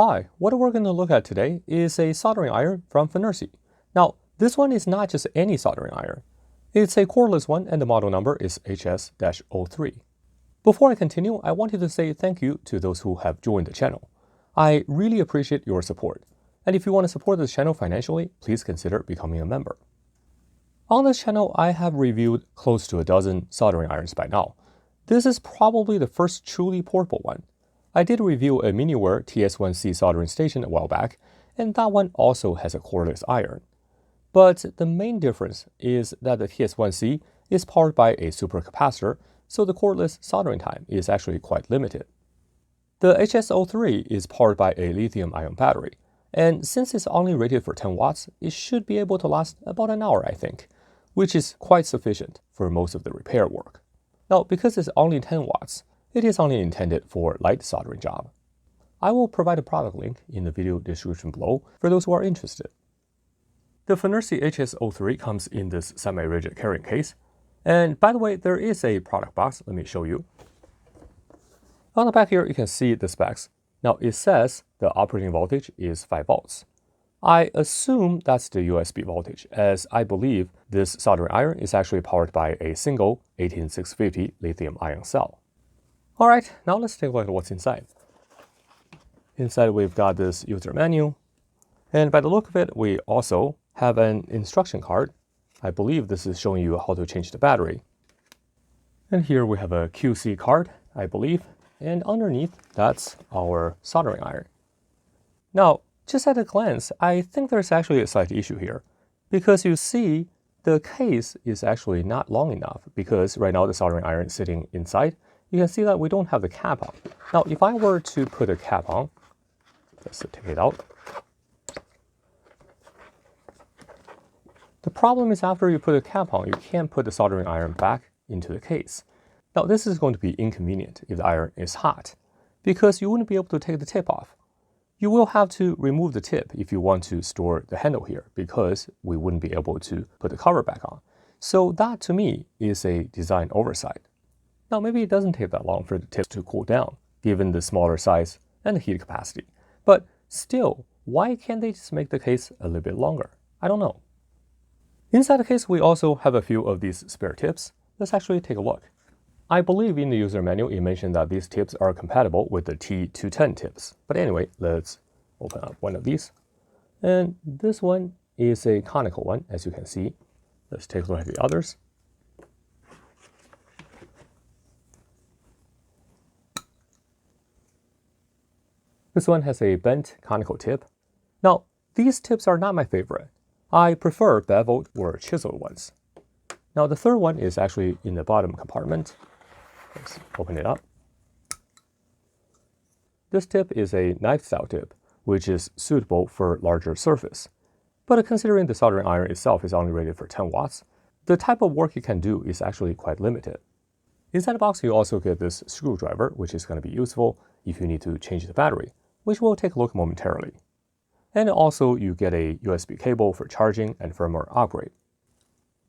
Hi, what we're going to look at today is a soldering iron from Fnirsi. Now, this one is not just any soldering iron. It's a cordless one and the model number is HS-03. Before I continue, I wanted to say thank you to those who have joined the channel. I really appreciate your support. And if you want to support this channel financially, please consider becoming a member. On this channel, I have reviewed close to a dozen soldering irons by now. This is probably the first truly portable one. I did review a Miniware TS1C soldering station a while back, and that one also has a cordless iron. But the main difference is that the TS1C is powered by a supercapacitor, so the cordless soldering time is actually quite limited. The HS-03 is powered by a lithium-ion battery, and since it's only rated for 10 watts, it should be able to last about an hour, I think, which is quite sufficient for most of the repair work. Now, because it's only 10 watts, it is only intended for light soldering job. I will provide a product link in the video description below for those who are interested. The Fnirsi HS-03 comes in this semi-rigid carrying case. And by the way, there is a product box. Let me show you. On the back here, you can see the specs. Now, it says the operating voltage is 5 volts. I assume that's the USB voltage, as I believe this soldering iron is actually powered by a single 18650 lithium-ion cell. All right, now let's take a look at what's inside. Inside, we've got this user manual. And by the look of it, we also have an instruction card. I believe this is showing you how to change the battery. And here we have a QC card, I believe. And underneath, that's our soldering iron. Now, just at a glance, I think there's actually a slight issue here. Because you see, the case is actually not long enough, because right now the soldering iron is sitting inside. You can see that we don't have the cap on. Now, if I were to put a cap on, let's take it out. The problem is after you put a cap on, you can't put the soldering iron back into the case. Now, this is going to be inconvenient if the iron is hot, because you wouldn't be able to take the tip off. You will have to remove the tip if you want to store the handle here, because we wouldn't be able to put the cover back on. So that, to me, is a design oversight. Now, maybe it doesn't take that long for the tip to cool down, given the smaller size and the heat capacity. But still, why can't they just make the case a little bit longer? I don't know. Inside the case, we also have a few of these spare tips. Let's actually take a look. I believe in the user manual, it mentioned that these tips are compatible with the T210 tips. But anyway, let's open up one of these. And this one is a conical one, as you can see. Let's take a look at the others. This one has a bent conical tip. Now, these tips are not my favorite. I prefer beveled or chiseled ones. Now, the third one is actually in the bottom compartment. Let's open it up. This tip is a knife-style tip, which is suitable for larger surface. But considering the soldering iron itself is only rated for 10 watts, the type of work it can do is actually quite limited. Inside the box, you also get this screwdriver, which is going to be useful if you need to change the battery, which we'll take a look momentarily. And also, you get a USB cable for charging and firmware upgrade.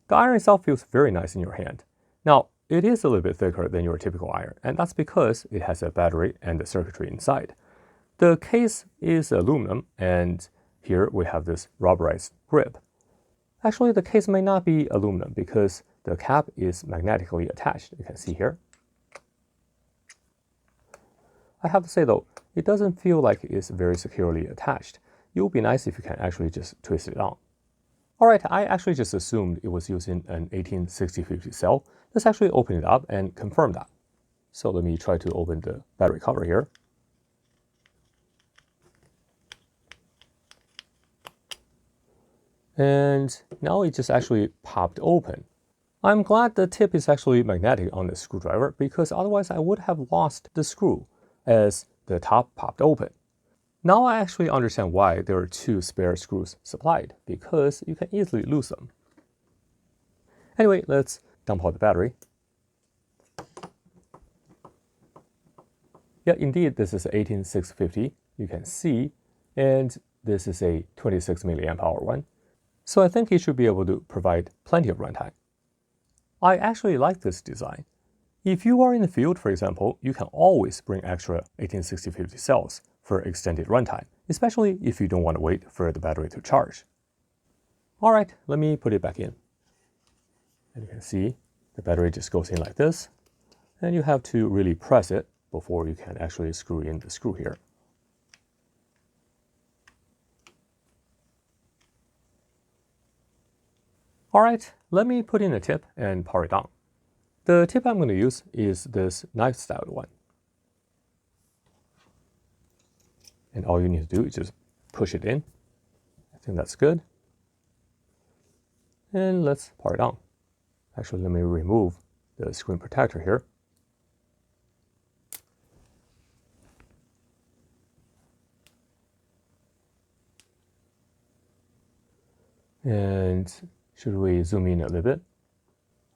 The iron itself feels very nice in your hand. Now, it is a little bit thicker than your typical iron, and that's because it has a battery and the circuitry inside. The case is aluminum, and here we have this rubberized grip. Actually, the case may not be aluminum because the cap is magnetically attached. You can see here. I have to say though, it doesn't feel like it's very securely attached. It would be nice if you can actually just twist it on. All right, I actually just assumed it was using an 18650 cell. Let's actually open it up and confirm that. So let me try to open the battery cover here. And now it just actually popped open. I'm glad the tip is actually magnetic on the screwdriver, because otherwise I would have lost the screw as the top popped open. Now I actually understand why there are 2 spare screws supplied, because you can easily lose them. Anyway, let's dump out the battery. Yeah, indeed, this is 18650, you can see, and this is a 26 milliamp hour one. So I think it should be able to provide plenty of runtime. I actually like this design. If you are in the field, for example, you can always bring extra 18650 cells for extended runtime, especially if you don't want to wait for the battery to charge. All right, let me put it back in. And you can see the battery just goes in like this, and you have to really press it before you can actually screw in the screw here. All right, let me put in a tip and power it on. The tip I'm going to use is this knife-styled one. And all you need to do is just push it in. I think that's good. And let's power it on. Actually, let me remove the screen protector here. And should we zoom in a little bit?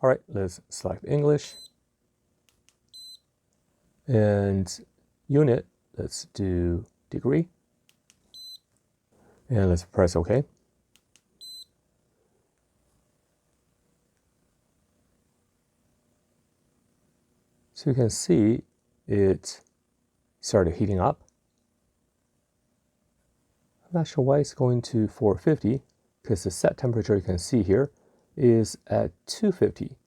All right, let's select English. And unit, let's do degree. And let's press OK. So you can see it started heating up. I'm not sure why it's going to 450, because the set temperature you can see here is at 250.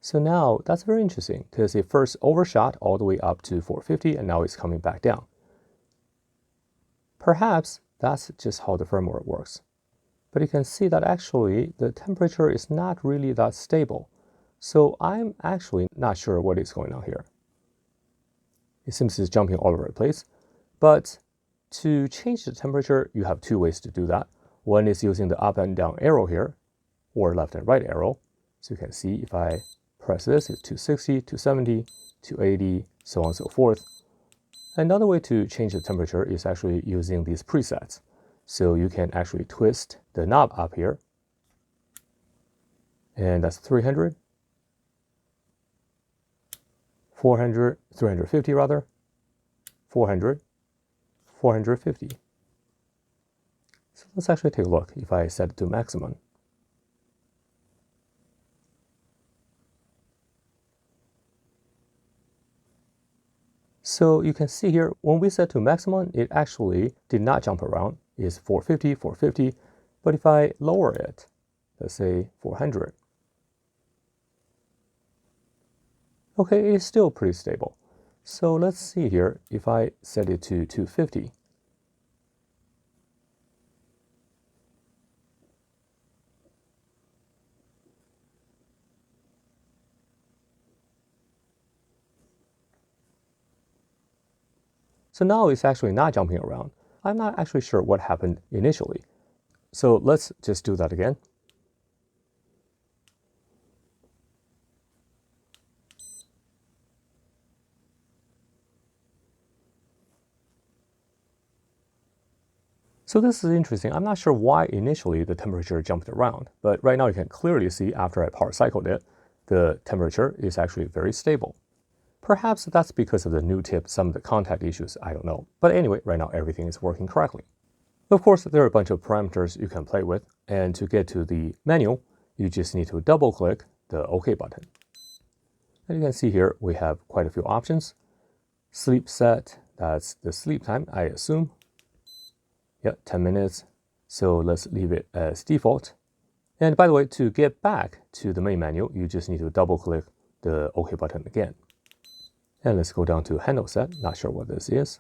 So now that's very interesting, because it first overshot all the way up to 450 and now it's coming back down. Perhaps that's just how the firmware works. But you can see that actually the temperature is not really that stable. So I'm actually not sure what is going on here. It seems it's jumping all over the place. But to change the temperature, you have two ways to do that. One is using the up and down arrow here, or left and right arrow. So you can see if I press this, it's 260, 270, 280, so on and so forth. Another way to change the temperature is actually using these presets. So you can actually twist the knob up here. And that's 300. 400, 350 rather, 400, 450. So let's actually take a look if I set it to maximum. So you can see here, when we set to maximum, it actually did not jump around. It's 450, 450. But if I lower it, let's say 400, okay, it's still pretty stable. So let's see here, if I set it to 250. So now it's actually not jumping around. I'm not actually sure what happened initially. So let's just do that again. So this is interesting. I'm not sure why initially the temperature jumped around, but right now you can clearly see after I power cycled it, the temperature is actually very stable. Perhaps that's because of the new tip, some of the contact issues, I don't know. But anyway, right now everything is working correctly. Of course, there are a bunch of parameters you can play with, and to get to the menu, you just need to double click the OK button. And you can see here we have quite a few options. Sleep set, that's the sleep time, I assume. Yep, 10 minutes. So let's leave it as default. And by the way, to get back to the main menu, you just need to double click the OK button again. And let's go down to handle set. Not sure what this is.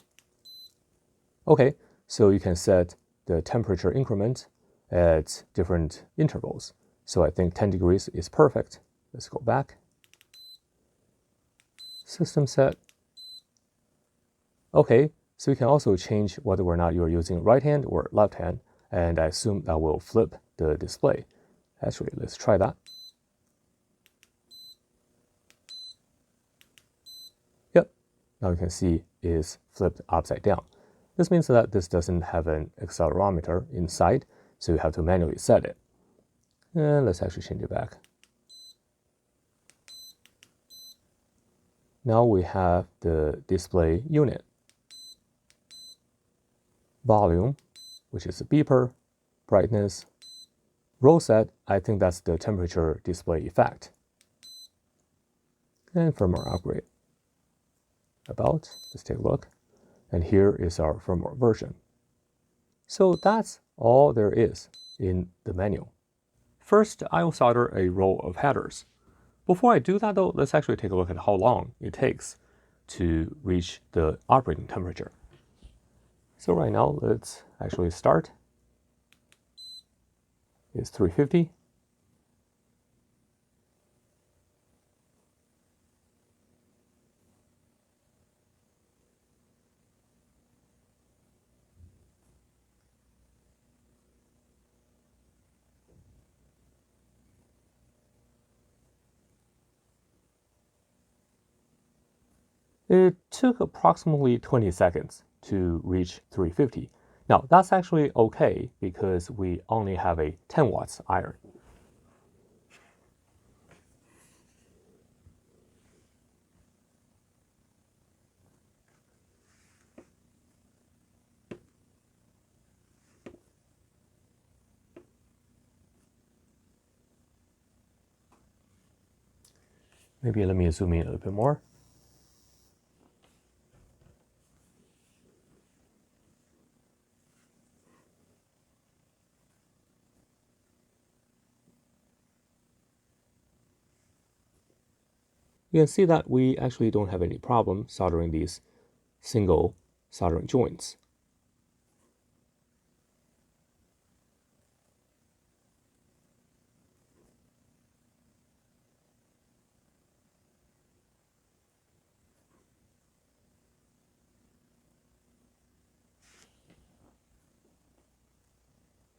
Okay, so you can set the temperature increment at different intervals. So I think 10 degrees is perfect. Let's go back. System set. Okay, so you can also change whether or not you're using right hand or left hand, and I assume that will flip the display. Actually, let's try that. Yep, now you can see it's flipped upside down. This means that this doesn't have an accelerometer inside, so you have to manually set it. And let's actually change it back. Now we have the display unit. Volume, which is a beeper, brightness. Row set, I think that's the temperature display effect. And firmware upgrade. About, let's take a look. and here is our firmware version. So that's all there is in the manual. First, I will solder a row of headers. Before I do that though, let's actually take a look at how long it takes to reach the operating temperature. So right now, let's actually start. It's 350. It took approximately 20 seconds to reach 350. Now, that's actually okay because we only have a 10 watts iron. Maybe let me zoom in a little bit more. You can see that we actually don't have any problem soldering these single soldering joints.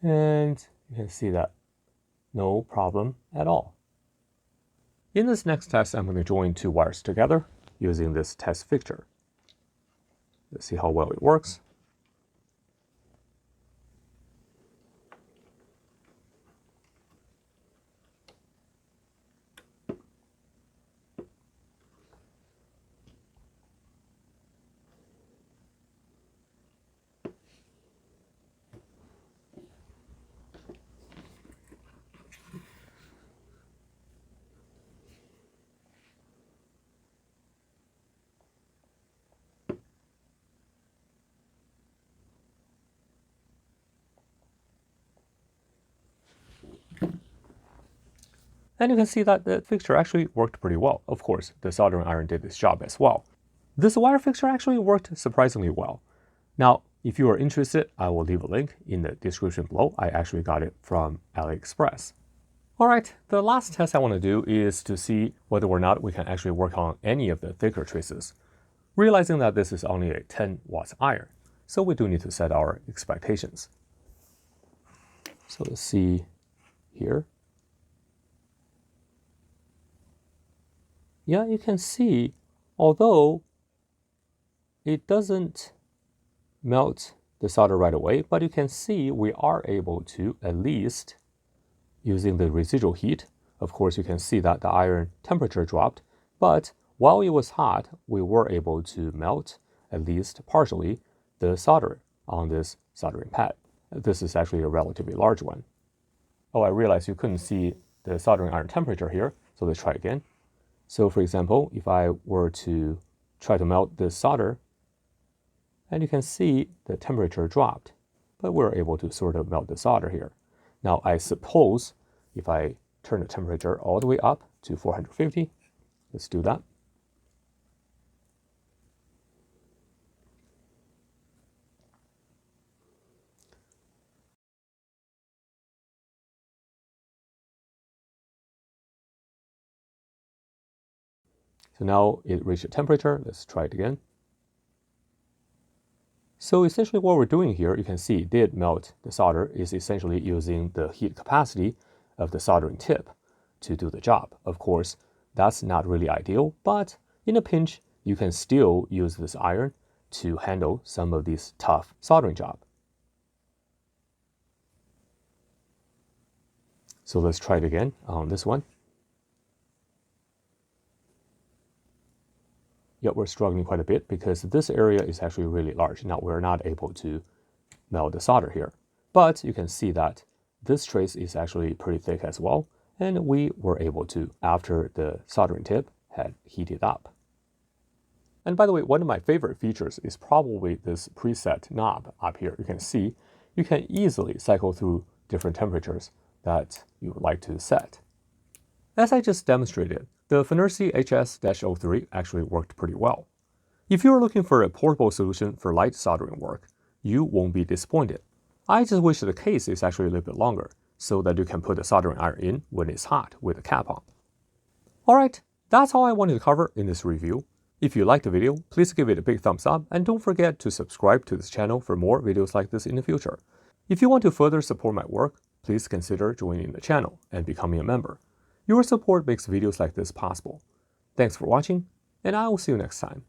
And you can see that no problem at all. In this next test, I'm going to join two wires together using this test fixture. Let's see how well it works. And you can see that the fixture actually worked pretty well. Of course, the soldering iron did its job as well. This wire fixture actually worked surprisingly well. Now, if you are interested, I will leave a link in the description below. I actually got it from AliExpress. All right, the last test I want to do is to see whether or not we can actually work on any of the thicker traces. Realizing that this is only a 10 watts iron, so we do need to set our expectations. So let's see here. Yeah, you can see, although it doesn't melt the solder right away, but you can see we are able to, at least using the residual heat. Of course, you can see that the iron temperature dropped, but while it was hot, we were able to melt, at least partially, the solder on this soldering pad. This is actually a relatively large one. Oh, I realized you couldn't see the soldering iron temperature here, so let's try again. So for example, if I were to try to melt this solder, and you can see the temperature dropped, but we're able to sort of melt the solder here. Now, I suppose if I turn the temperature all the way up to 450, let's do that. So now it reached a temperature. Let's try it again. So essentially what we're doing here, you can see it did melt the solder, is essentially using the heat capacity of the soldering tip to do the job. Of course, that's not really ideal, but in a pinch, you can still use this iron to handle some of these tough soldering jobs. So let's try it again on this one. Yet we're struggling quite a bit because this area is actually really large. Now we're not able to melt the solder here. But you can see that this trace is actually pretty thick as well. And we were able to, after the soldering tip had heated up. And by the way, one of my favorite features is probably this preset knob up here. You can see you can easily cycle through different temperatures that you would like to set. As I just demonstrated, the Fnirsi HS-03 actually worked pretty well. If you are looking for a portable solution for light soldering work, you won't be disappointed. I just wish the case is actually a little bit longer, so that you can put the soldering iron in when it's hot with the cap on. Alright, that's all I wanted to cover in this review. If you liked the video, please give it a big thumbs up and don't forget to subscribe to this channel for more videos like this in the future. If you want to further support my work, please consider joining the channel and becoming a member. Your support makes videos like this possible. Thanks for watching, and I will see you next time.